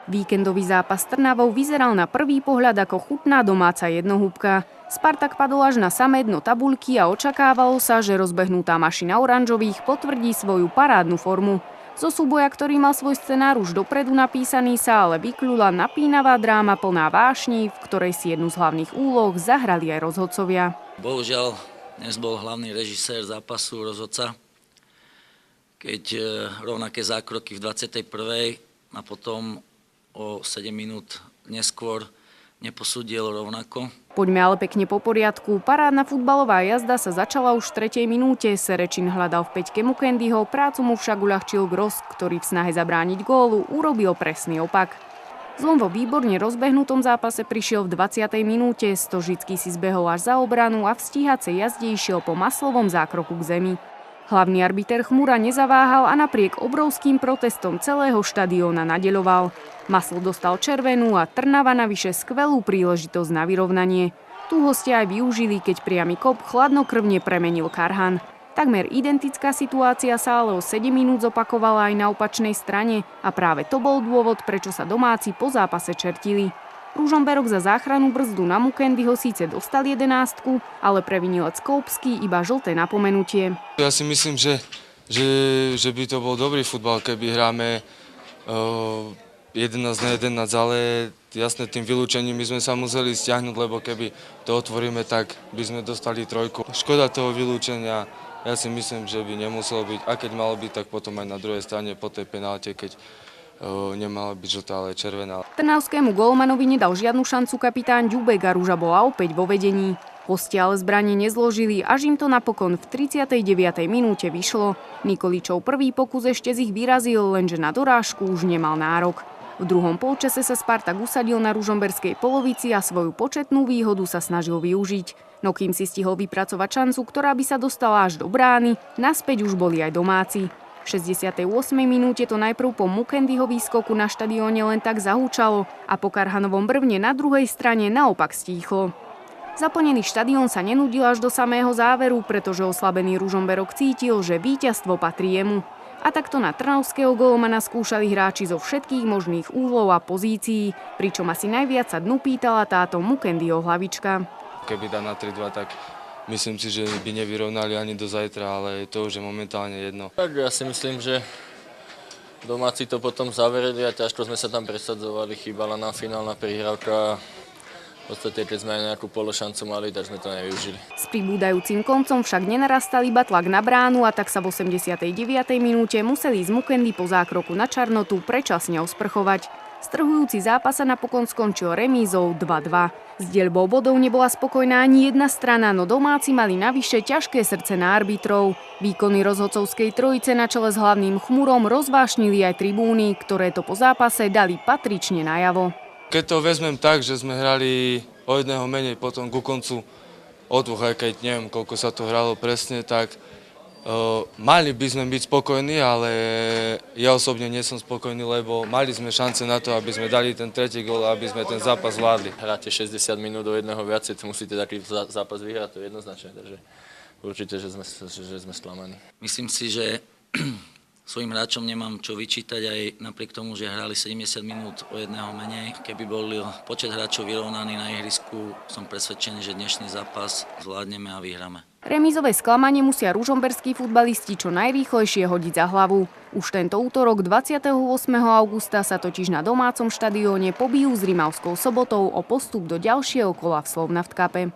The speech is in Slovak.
Víkendový zápas s Trnavou vyzeral na prvý pohľad ako chutná domáca jednohúbka. Spartak padol až na samé dno tabuľky a očakávalo sa, že rozbehnutá mašina oranžových potvrdí svoju parádnu formu. Zo súboja, ktorý mal svoj scenár už dopredu napísaný, sa ale vykľula napínavá dráma plná vášni, v ktorej si jednu z hlavných úloh zahrali aj rozhodcovia. Bohužiaľ, dnes bol hlavný režisér zápasu, rozhodca, keď rovnaké zákroky v 21. a potom o 7 minút neskôr neposúdil rovnako. Poďme ale pekne po poriadku. Parádna futbalová jazda sa začala už v 3. minúte. Serečin hľadal v peťke Mukendyho, prácu mu však uľahčil Gross, ktorý v snahe zabrániť gólu urobil presný opak. Zlom vo výborne rozbehnutom zápase prišiel v 20. minúte. Stožický si zbehol až za obranu a v stíhacej jazde išiel po maslovom zákroku k zemi. Hlavný arbiter Chmura nezaváhal a napriek obrovským protestom celého štadióna nadeľoval. Masl dostal červenú a Trnava navyše skvelú príležitosť na vyrovnanie. Tu hostia aj využili, keď priamy kop chladnokrvne premenil Karhan. Takmer identická situácia sa ale o 7 minút zopakovala aj na opačnej strane a práve to bol dôvod, prečo sa domáci po zápase čertili. Ružomberok za záchranu brzdu na Mukendyho síce dostal 11, ale previnilec Koupský iba žlté napomenutie. Ja si myslím, že by to bol dobrý futbal, keby hráme 11 na 11, ale jasne tým vylúčením by sme sa museli stiahnuť, lebo keby to otvoríme, tak by sme dostali 3. Škoda toho vylúčenia, ja si myslím, že by nemuselo byť, a keď malo byť, tak potom aj na druhej strane po tej penálte, keď nemala byť žltá, ale červená. Trnavskému gólmanovi nedal žiadnu šancu kapitán Ďubek a Ruža bola opäť vo vedení. Hostia ale zbranie nezložili, až im to napokon v 39. minúte vyšlo. Nikoličov prvý pokus ešte z ich vyrazil, lenže na dorážku už nemal nárok. V druhom polčase sa Spartak usadil na ružomberskej polovici a svoju početnú výhodu sa snažil využiť. No kým si stihol vypracovať šancu, ktorá by sa dostala až do brány, naspäť už boli aj domáci. V 68. minúte to najprv po Mukendyho výskoku na štadióne len tak zahúčalo a po Karhanovom brvne na druhej strane naopak stíchlo. Zaplnený štadión sa nenudil až do samého záveru, pretože oslabený Ružomberok cítil, že víťazstvo patrí jemu. A takto na trnavského gólmana skúšali hráči zo všetkých možných úhlov a pozícií, pričom asi najviac sa dnu pýtala táto Mukendyho hlavička. Keby dá na 3-2, tak myslím si, že by nevyrovnali ani do zajtra, ale to už je momentálne jedno. Tak ja si myslím, že domáci to potom zaverili a ťažko sme sa tam presadzovali. Chýbala nám finálna prihrávka. V podstate, keď sme aj nejakú pološancu mali, tak sme to nevyužili. S pribúdajúcim koncom však nenarastal iba tlak na bránu a tak sa v 89. minúte museli z Mukendy po zákroku na Čarnotu predčasne osprchovať. Strhujúci zápas sa napokon skončil remízou 2-2. S deľbou bodov nebola spokojná ani jedna strana, no domáci mali navyše ťažké srdce na arbitrov. Výkony rozhodcovskej trojice na čele s hlavným Chmurom rozvášnili aj tribúny, ktoré to po zápase dali patrične najavo. Keď to vezmem tak, že sme hrali o jedného menej potom ku koncu o 2, aj keď neviem, koľko sa to hralo presne, tak mali by sme byť spokojní, ale ja osobne nie som spokojný, lebo mali sme šance na to, aby sme dali ten tretí gól a aby sme ten zápas zvládli. Hráte 60 minút do jedného viacej, musíte taký zápas vyhrať, to je jednoznačné, takže určite, že sme sklamaní. Myslím si, že svojim hráčom nemám čo vyčítať aj napriek tomu, že hrali 70 minút o jedného menej. Keby bol počet hráčov vyrovnaný na ihrisku, som presvedčený, že dnešný zápas zvládneme a vyhráme. Remízové sklamanie musia ružomberskí futbalisti čo najrýchlejšie hodiť za hlavu. Už tento útorok 28. augusta sa totiž na domácom štadióne pobijú s Rimavskou Sobotou o postup do ďalšieho kola v Slovnaft Cupe.